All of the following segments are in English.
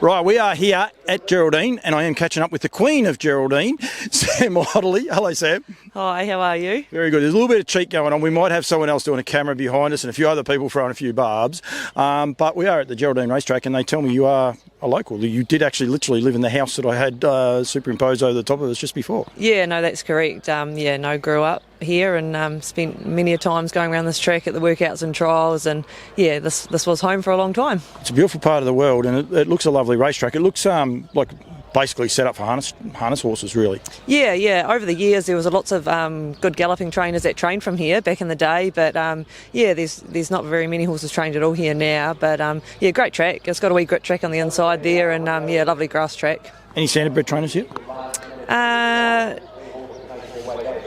Right, we are here at Geraldine, and I am catching up with the Queen of Geraldine, Sam Ottley. Hello, Sam. Hi, how are you? Very good. There's a little bit of cheek going on. We might have someone else doing a camera behind us and a few other people throwing a few barbs. But we are at the Geraldine racetrack, and they tell me you are a local. You did actually literally live in the house that I had superimposed over the top of us just before. Yeah, no, that's correct. Grew up here and spent many a times going around this track at the workouts and trials, and yeah, this was home for a long time. It's a beautiful part of the world, and it looks a lovely racetrack. It looks like basically set up for harness horses, really. Yeah. Over the years, there was lots of good galloping trainers that trained from here back in the day, but there's not very many horses trained at all here now. But great track. It's got a wee grit track on the inside there, and lovely grass track. Any standardbred trainers here?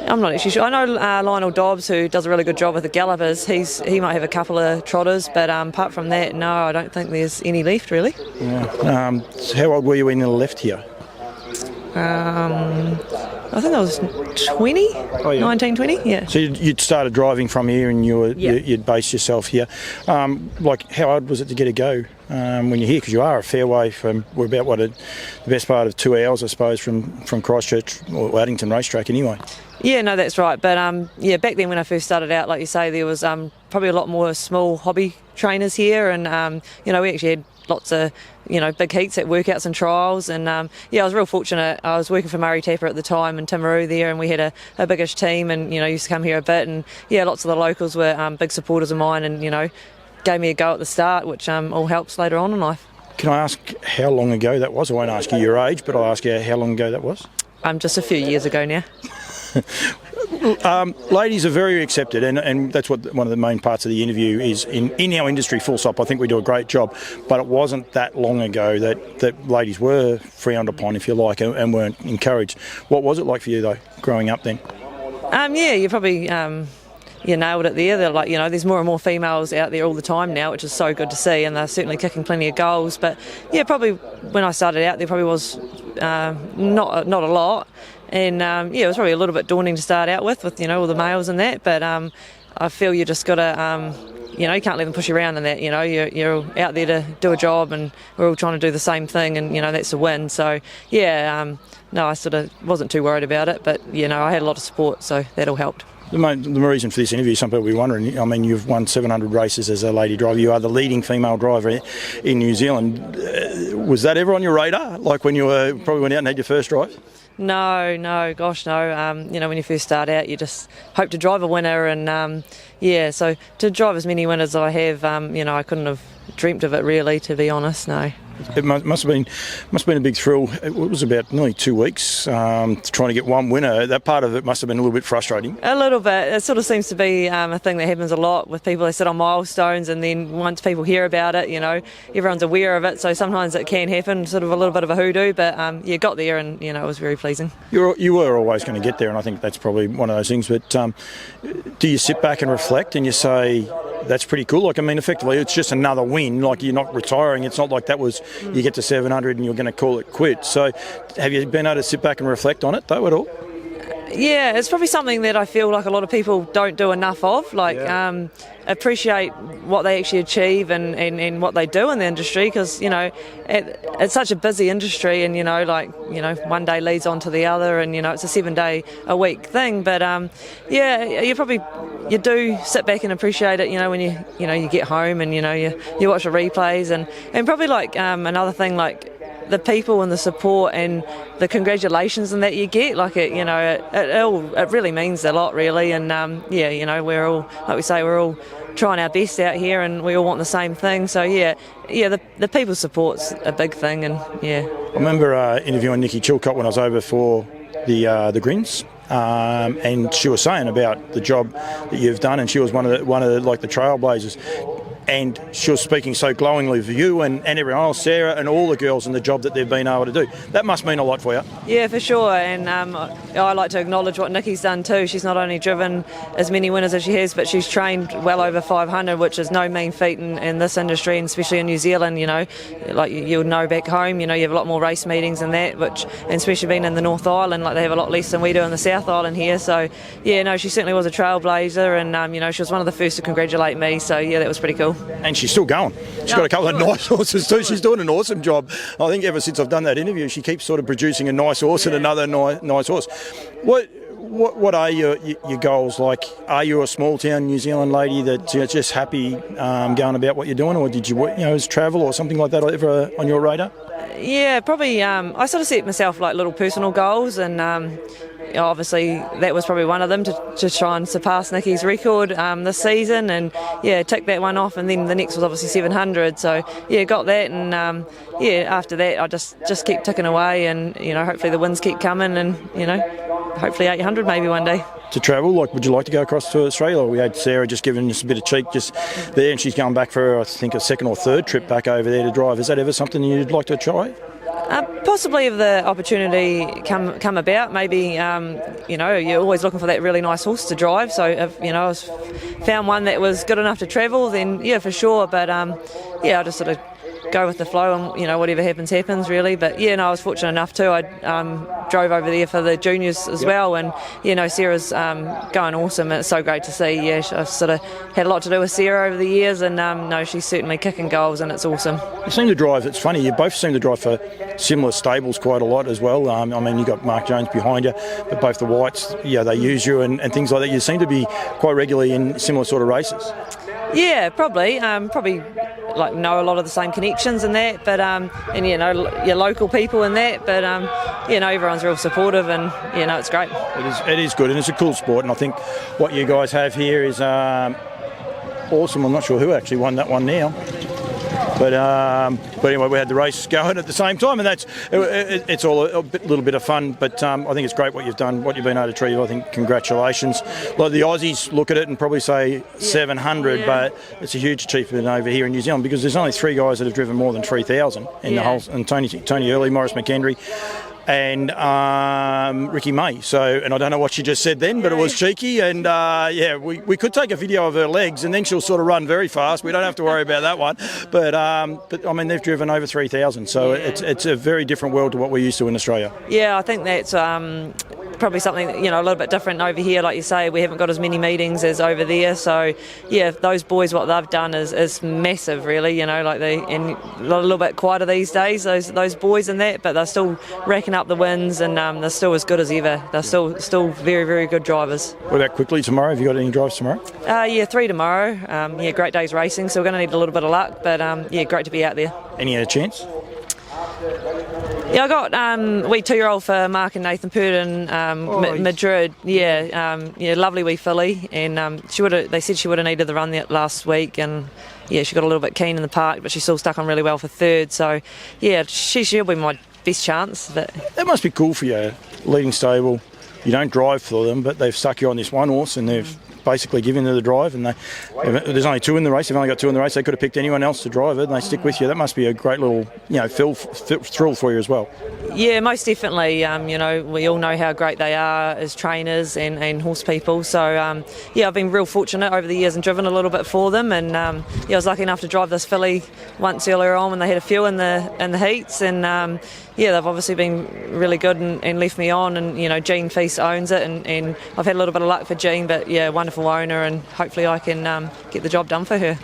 I'm not actually sure. I know Lionel Dobbs, who does a really good job with the gallopers. He might have a couple of trotters, but apart from that, no, I don't think there's any left really. Yeah. So how old were you when you left here? I think I was 20, 19, 20, yeah. So you'd started driving from here and you'd based yourself here. How hard was it to get a go when you're here? Because you are a fair way from, we're about the best part of 2 hours, I suppose, from Christchurch or Addington Racetrack anyway. Yeah, no, that's right. But back then when I first started out, like you say, there was probably a lot more small hobby trainers here, and we actually had lots of big heats at workouts and trials, and I was real fortunate. I was working for Murray Tapper at the time in Timaru there, and we had a biggish team, and used to come here a bit, and lots of the locals were big supporters of mine, and gave me a go at the start, which all helps later on in life. Can I ask how long ago that was? I won't ask you your age, but I'll ask you how long ago that was. Just a few years ago now. Ladies are very accepted, and that's what one of the main parts of the interview is in our industry, full stop. I think we do a great job, but it wasn't that long ago that ladies were frowned upon, if you like, and weren't encouraged. What was it like for you, though, growing up then? You probably you nailed it there. They're like, there's more and more females out there all the time now, which is so good to see, and they're certainly kicking plenty of goals. But probably when I started out, there probably was not a lot. And it was probably a little bit daunting to start out with all the males and that, but I feel you just got to, you can't let them push you around and that, you're out there to do a job, and we're all trying to do the same thing, and, that's a win. So, no, I sort of wasn't too worried about it, but, I had a lot of support, so that all helped. The reason for this interview, some people will be wondering, I mean, you've won 700 races as a lady driver. You are the leading female driver in New Zealand. Was that ever on your radar, like when you probably went out and had your first drive? No, gosh, no. When you first start out, you just hope to drive a winner, and so to drive as many winners as I have, I couldn't have dreamt of it really, to be honest, no. It must have been a big thrill. It was about nearly 2 weeks trying to get one winner. That part of it must have been a little bit frustrating. A little bit. It sort of seems to be a thing that happens a lot with people. They sit on milestones, and then once people hear about it, everyone's aware of it. So sometimes it can happen, sort of a little bit of a hoodoo. But you got there, and it was very pleasing. You were always going to get there, and I think that's probably one of those things. But do you sit back and reflect, and you say, that's pretty cool? Like, I mean, effectively, it's just another win. Like, you're not retiring. It's not like that was, you get to 700 and you're going to call it quits. So have you been able to sit back and reflect on it, though, at all? Yeah, it's probably something that I feel like a lot of people don't do enough of, appreciate what they actually achieve and what they do in the industry, because, it's such a busy industry, and, one day leads on to the other, and, it's a 7-day-a-week thing. But, you do sit back and appreciate it, when you get home and, you watch the replays, and probably another thing, the people and the support and the congratulations and that you get, it really means a lot, really. And we're all, like we say, we're all trying our best out here, and we all want the same thing. So the people support's a big thing, and I remember interviewing Nikki Chilcott when I was over for the Greens. And she was saying about the job that you've done, and she was one of the trailblazers. And she was speaking so glowingly of you and everyone else, Sarah and all the girls, and the job that they've been able to do. That must mean a lot for you. Yeah, for sure. And I like to acknowledge what Nikki's done too. She's not only driven as many winners as she has, but she's trained well over 500, which is no mean feat in this industry, and especially in New Zealand. You'll know back home, you have a lot more race meetings and that, and especially being in the North Island, they have a lot less than we do in the South Island here. So, she certainly was a trailblazer, and, she was one of the first to congratulate me. So, that was pretty cool. And she's still going. She's got a couple of nice horses too. She's doing an awesome job. I think ever since I've done that interview, she keeps sort of producing a nice horse and another nice horse. What are your goals? Like, are you a small town New Zealand lady that's just happy going about what you're doing, or did you is travel or something like that ever on your radar? Yeah, probably. I sort of set myself like little personal goals, and obviously that was probably one of them, to try and surpass Nikki's record this season, and tick that one off. And then the next was obviously 700. So got that, and after that I just keep ticking away, and hopefully the wins keep coming, and hopefully 800 maybe one day. To travel, would you like to go across to Australia? We had Sarah just giving us a bit of cheek just there, and she's going back for, I think, a second or third trip back over there to drive. Is that ever something you'd like to try? Possibly, if the opportunity come about, maybe. You're always looking for that really nice horse to drive. So if I found one that was good enough to travel, then for sure. But I just sort of go with the flow, and whatever happens really. But I was fortunate enough too. I drove over there for the juniors as well, and Sarah's going awesome. It's so great to see. I've sort of had a lot to do with Sarah over the years, and she's certainly kicking goals, and it's awesome. You seem to drive, it's funny, you both seem to drive for similar stables quite a lot as well. You've got Mark Jones behind you, but both the Whites, they use you and things like that. You seem to be quite regularly in similar sort of races. Yeah, probably know a lot of the same connections and that, but your local people and that, but everyone's real supportive, and it's great. It is good, and it's a cool sport, and I think what you guys have here is awesome. I'm not sure who actually won that one now. But anyway, we had the race going at the same time, and it's all a little bit of fun. But I think it's great what you've done, what you've been able to achieve. I think congratulations. A lot of the Aussies look at it and probably say 700, but it's a huge achievement over here in New Zealand, because there's only 3 guys that have driven more than 3,000 in the whole. And Tony Early, Maurice McKendry, and Ricky May. And I don't know what she just said then, but it was cheeky. And we could take a video of her legs, and then she'll sort of run very fast. We don't have to worry about that one. But they've driven over 3,000, so it's a very different world to what we're used to in Australia. Yeah, I think that's probably something a little bit different over here. Like you say, we haven't got as many meetings as over there. So those boys, what they've done is massive, really. And a little bit quieter these days, those boys and that, but they're still racking up the wins, and they're still as good as ever. They're still very, very good drivers. What about quickly tomorrow? Have you got any drives tomorrow? 3 tomorrow. Great day's racing, so we're going to need a little bit of luck, but great to be out there. Any chance? Yeah, I got a wee 2-year-old for Mark and Nathan Purdon, Madrid. Lovely wee filly, and they said she would have needed the run there last week, and she got a little bit keen in the park, but she's still stuck on really well for third. So she'll be my best chance. But that must be cool for you, leading stable. You don't drive for them, but they've stuck you on this one horse, and they've basically given you the drive, and there's only 2 in the race. They've only got 2 in the race. They could have picked anyone else to drive it, and they stick with you. That must be a great little thrill for you as well. Yeah, most definitely. We all know how great they are as trainers and horse people. So I've been real fortunate over the years and driven a little bit for them, and I was lucky enough to drive this filly once earlier on when they had a few in the heats, and they've obviously been really good and left me on, and Jean Feast owns it, and I've had a little bit of luck for Jean, but wonderful owner, and hopefully I can get the job done for her.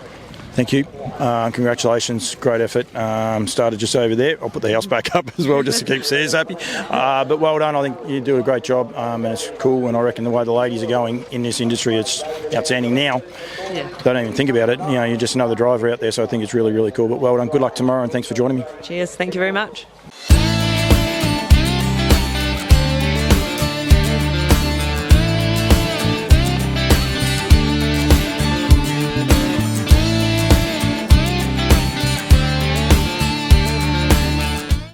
Thank you. Congratulations. Great effort. Started just over there. I'll put the house back up as well just to keep Sayers happy. But well done. I think you do a great job, and it's cool, and I reckon the way the ladies are going in this industry, it's outstanding now. Yeah. Don't even think about it. You're just another driver out there, so I think it's really, really cool. But well done. Good luck tomorrow, and thanks for joining me. Cheers. Thank you very much.